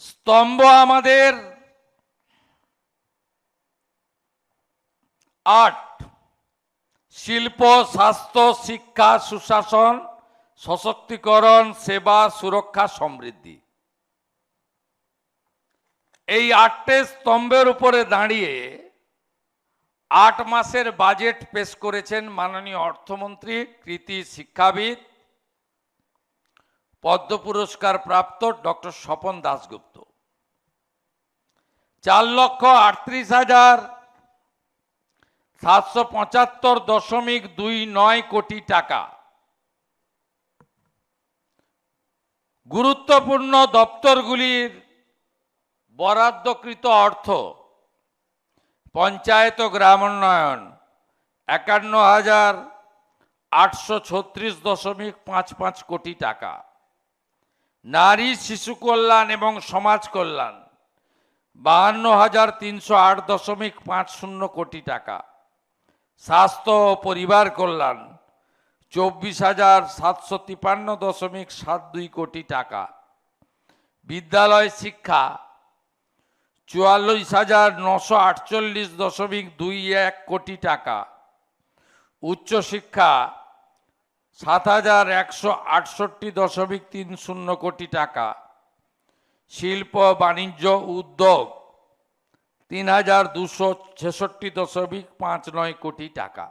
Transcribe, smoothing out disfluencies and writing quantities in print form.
স্তম্ভ আমাদের আট: শিল্প, স্বাস্থ্য, শিক্ষা, সুশাসন, সশক্তিকরণ, সেবা, সুরক্ষা, সমৃদ্ধি। এই আটটি স্তম্ভের উপরে দাঁড়িয়ে 8 মাসের বাজেট পেশ করেছেন মাননীয় অর্থমন্ত্রী, কৃতি শিক্ষাবিদ, পদ্ম পুরস্কার প্রাপ্ত ডক্টর স্বপন দাশগুপ্ত। 4,38,775.29 কোটি টাকা। গুরুত্বপূর্ণ দপ্তরগুলির বরাদ্দকৃত অর্থ: পঞ্চায়েত ও গ্রামোন্নয়ন 51,836.55 কোটি টাকা, নারী শিশু কল্যাণ এবং সমাজ কল্যাণ 52,308.50 কোটি টাকা, স্বাস্থ্য ও পরিবার কল্যাণ 24,753.72 কোটি টাকা, বিদ্যালয় শিক্ষা 44,948.21 কোটি টাকা, উচ্চশিক্ষা 7,168.30 কোটি টাকা, শিল্প বাণিজ্য উদ্যোগ 3,266.59 কোটি টাকা।